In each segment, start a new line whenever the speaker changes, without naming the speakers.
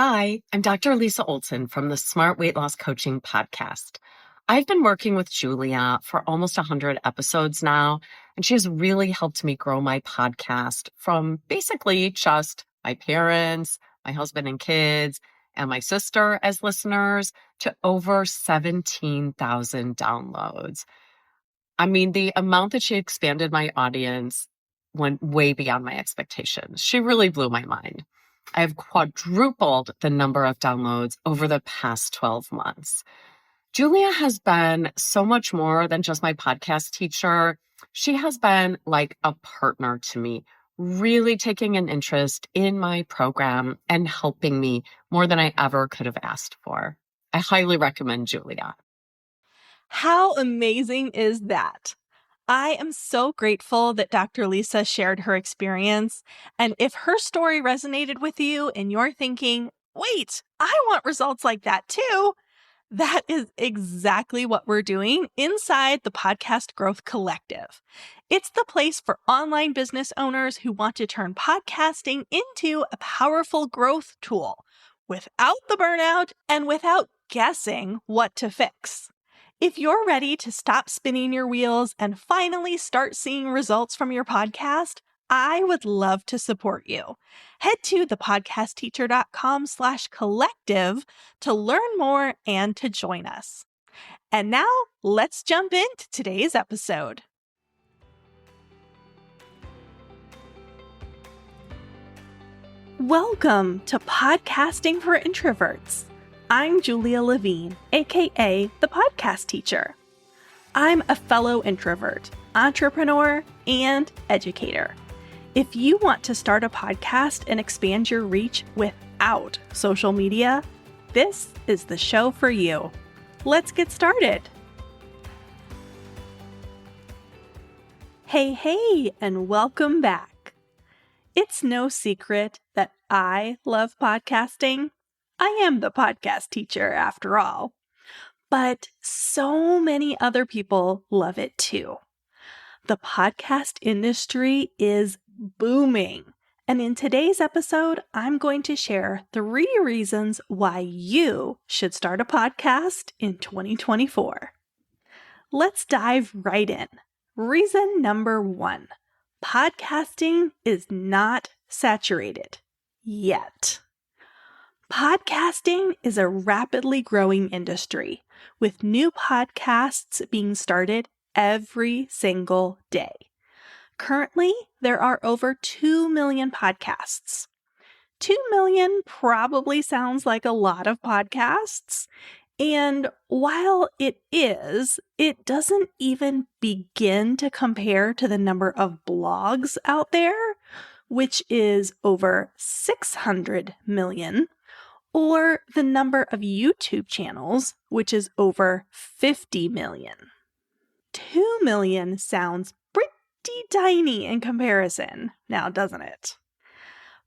Hi, I'm Dr. Lisa Olson from the Smart Weight Loss Coaching Podcast. I've been working with Julia for almost 100 episodes now, and she has really helped me grow my podcast from basically just my parents, my husband and kids, and my sister as listeners to over 17,000 downloads. I mean, the amount that she expanded my audience went way beyond my expectations. She really blew my mind. I have quadrupled the number of downloads over the past 12 months. Julia has been so much more than just my podcast teacher. She has been like a partner to me, really taking an interest in my program and helping me more than I ever could have asked for. I highly recommend Julia.
How amazing is that? I am so grateful that Dr. Lisa shared her experience. And if her story resonated with you and you're thinking, wait, I want results like that too, that is exactly what we're doing inside the Podcast Growth Collective. It's the place for online business owners who want to turn podcasting into a powerful growth tool without the burnout and without guessing what to fix. If you're ready to stop spinning your wheels and finally start seeing results from your podcast, I would love to support you. Head to thepodcastteacher.com/collective to learn more and to join us. And now let's jump into today's episode. Welcome to Podcasting for Introverts. I'm Julia Levine, aka the Podcast Teacher. I'm a fellow introvert, entrepreneur, and educator. If you want to start a podcast and expand your reach without social media, this is the show for you. Let's get started. Hey, and welcome back. It's no secret that I love podcasting. I am the podcast teacher after all, but so many other people love it too. The podcast industry is booming, and in today's episode, I'm going to share 3 reasons why you should start a podcast in 2024. Let's dive right in. Reason number 1, podcasting is not saturated yet. Podcasting is a rapidly growing industry, with new podcasts being started every single day. Currently, there are over 2 million podcasts. 2 million probably sounds like a lot of podcasts, and while it is, it doesn't even begin to compare to the number of blogs out there, which is over 600 million. Or the number of YouTube channels, which is over 50 million. 2 million sounds pretty tiny in comparison, now doesn't it?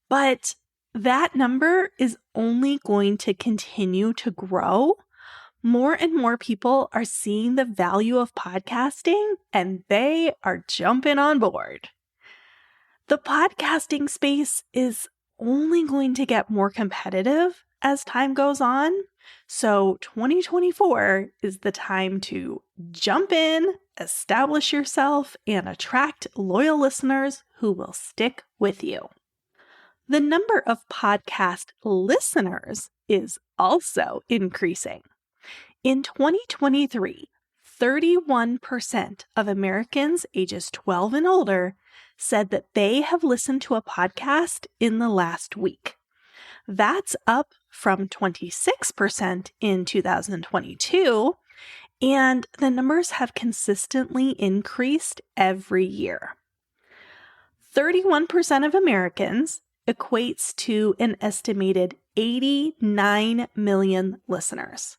But that number is only going to continue to grow. More and more people are seeing the value of podcasting, and they are jumping on board. The podcasting space is only going to get more competitive as time goes on. So 2024 is the time to jump in, establish yourself, and attract loyal listeners who will stick with you. The number of podcast listeners is also increasing. In 2023, 31% of Americans ages 12 and older said that they have listened to a podcast in the last week. That's up from 26% in 2022, and the numbers have consistently increased every year. 31% of Americans equates to an estimated 89 million listeners.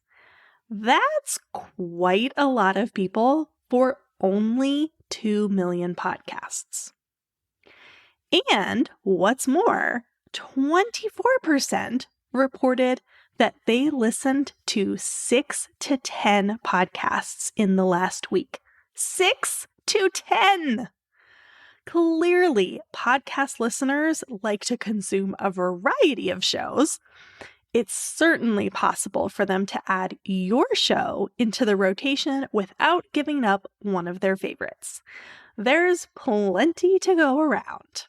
That's quite a lot of people for only 2 million podcasts. And what's more, 24% reported that they listened to 6 to 10 podcasts in the last week. 6 to 10! Clearly, podcast listeners like to consume a variety of shows, It's certainly possible for them to add your show into the rotation without giving up one of their favorites. There's plenty to go around.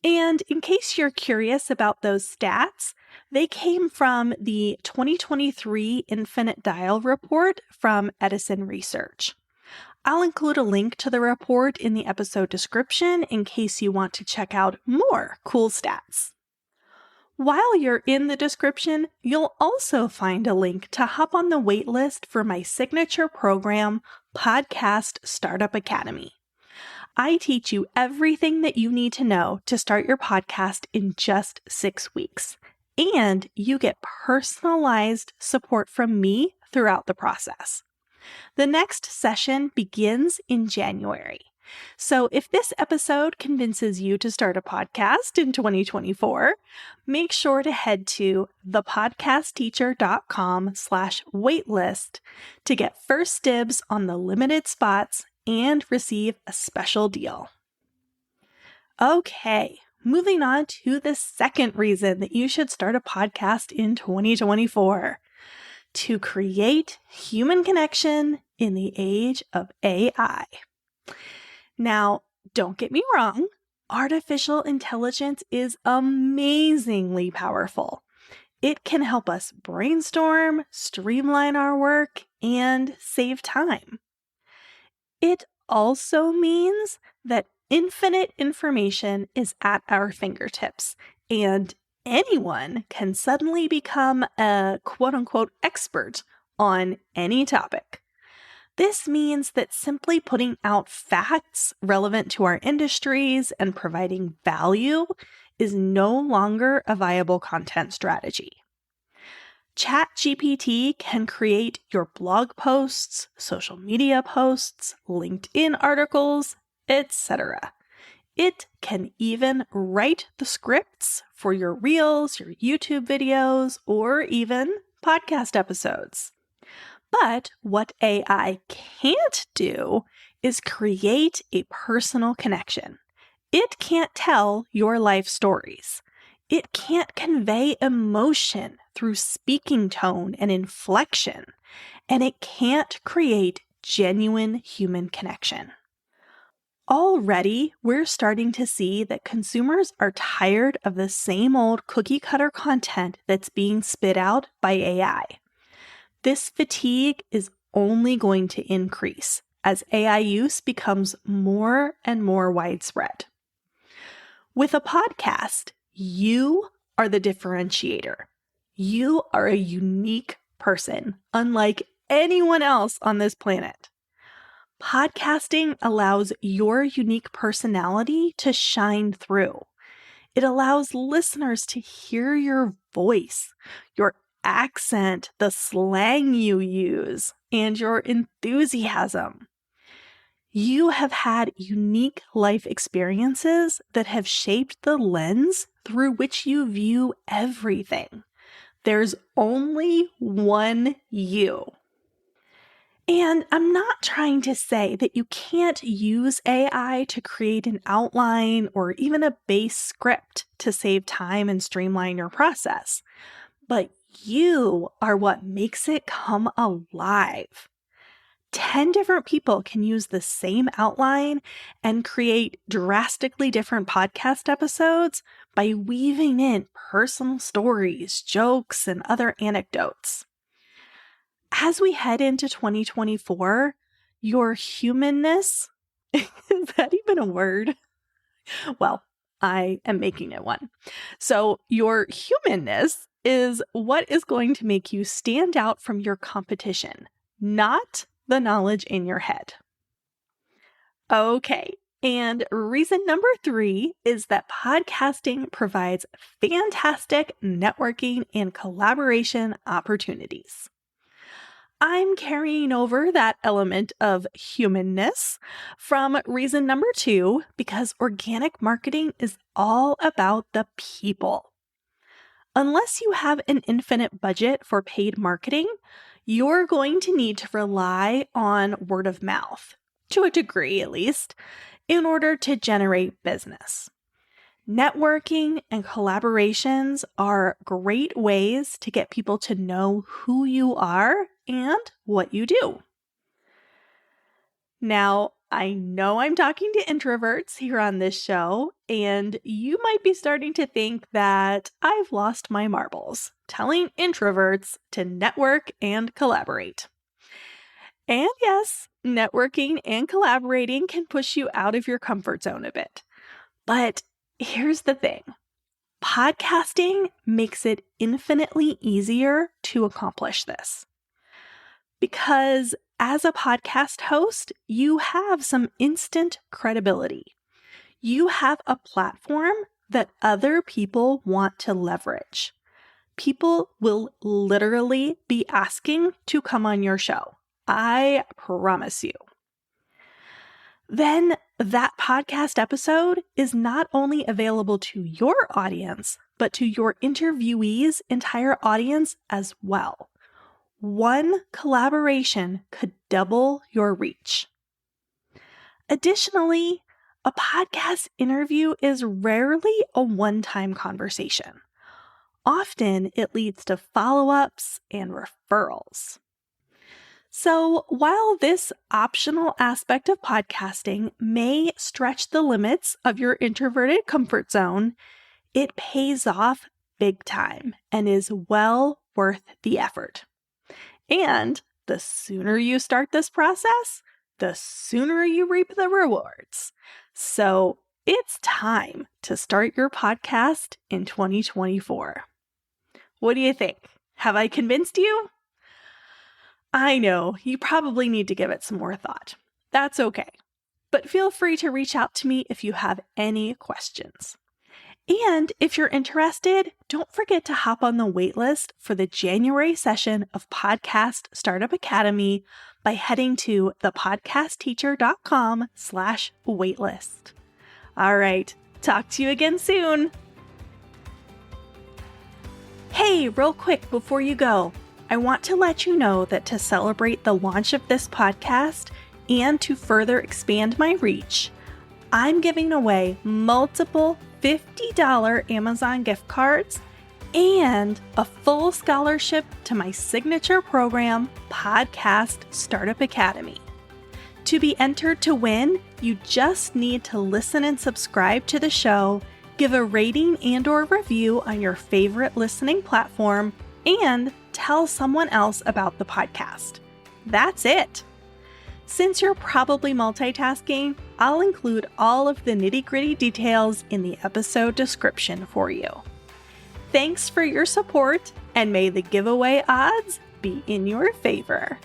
And in case you're curious about those stats, they came from the 2023 Infinite Dial report from Edison Research. I'll include a link to the report in the episode description in case you want to check out more cool stats. While you're in the description, you'll also find a link to hop on the waitlist for my signature program, Podcast Startup Academy. I teach you everything that you need to know to start your podcast in just 6 weeks, and you get personalized support from me throughout the process. The next session begins in January. So if this episode convinces you to start a podcast in 2024, make sure to head to thepodcastteacher.com/waitlist to get first dibs on the limited spots and receive a special deal. Okay, moving on to the second reason that you should start a podcast in 2024: to create human connection in the age of AI. Now, don't get me wrong, artificial intelligence is amazingly powerful. It can help us brainstorm, streamline our work, and save time. It also means that infinite information is at our fingertips, and anyone can suddenly become a quote-unquote expert on any topic. This means that simply putting out facts relevant to our industries and providing value is no longer a viable content strategy. ChatGPT can create your blog posts, social media posts, LinkedIn articles, etc. It can even write the scripts for your reels, your YouTube videos, or even podcast episodes. But what AI can't do is create a personal connection. It can't tell your life stories. It can't convey emotion through speaking tone and inflection. And it can't create genuine human connection. Already, we're starting to see that consumers are tired of the same old cookie-cutter content that's being spit out by AI. This fatigue is only going to increase as AI use becomes more and more widespread. With a podcast, you are the differentiator. You are a unique person, unlike anyone else on this planet. Podcasting allows your unique personality to shine through. It allows listeners to hear your voice, your accent, the slang you use, and your enthusiasm. You have had unique life experiences that have shaped the lens through which you view everything. There's only one you. And I'm not trying to say that you can't use AI to create an outline or even a base script to save time and streamline your process. But you are what makes it come alive. 10 different people can use the same outline and create drastically different podcast episodes by weaving in personal stories, jokes, and other anecdotes. As we head into 2024, your humanness, is that even a word? Well, I am making it one. So your humanness is what is going to make you stand out from your competition, not the knowledge in your head. Okay, and reason number 3 is that podcasting provides fantastic networking and collaboration opportunities. I'm carrying over that element of humanness from reason number 2 because organic marketing is all about the people. Unless you have an infinite budget for paid marketing, you're going to need to rely on word of mouth, to a degree at least, in order to generate business. Networking and collaborations are great ways to get people to know who you are and what you do. Now, I know I'm talking to introverts here on this show, and you might be starting to think that I've lost my marbles telling introverts to network and collaborate. And yes, networking and collaborating can push you out of your comfort zone a bit. But here's the thing. Podcasting makes it infinitely easier to accomplish this. Because as a podcast host, you have some instant credibility. You have a platform that other people want to leverage. People will literally be asking to come on your show. I promise you. Then that podcast episode is not only available to your audience, but to your interviewee's entire audience as well. One collaboration could double your reach. Additionally, a podcast interview is rarely a one-time conversation. Often it leads to follow-ups and referrals. So while this optional aspect of podcasting may stretch the limits of your introverted comfort zone, it pays off big time and is well worth the effort. And the sooner you start this process, the sooner you reap the rewards. So it's time to start your podcast in 2024. What do you think? Have I convinced you? I know, you probably need to give it some more thought. That's okay. But feel free to reach out to me if you have any questions. And if you're interested, don't forget to hop on the waitlist for the January session of Podcast Startup Academy by heading to thepodcastteacher.com/waitlist. All right, talk to you again soon. Hey, real quick before you go, I want to let you know that to celebrate the launch of this podcast and to further expand my reach, I'm giving away multiple $50 Amazon gift cards and a full scholarship to my signature program, Podcast Startup Academy. To be entered to win, you just need to listen and subscribe to the show, give a rating and/or review on your favorite listening platform, and tell someone else about the podcast. That's it. Since you're probably multitasking, I'll include all of the nitty-gritty details in the episode description for you. Thanks for your support, and may the giveaway odds be in your favor.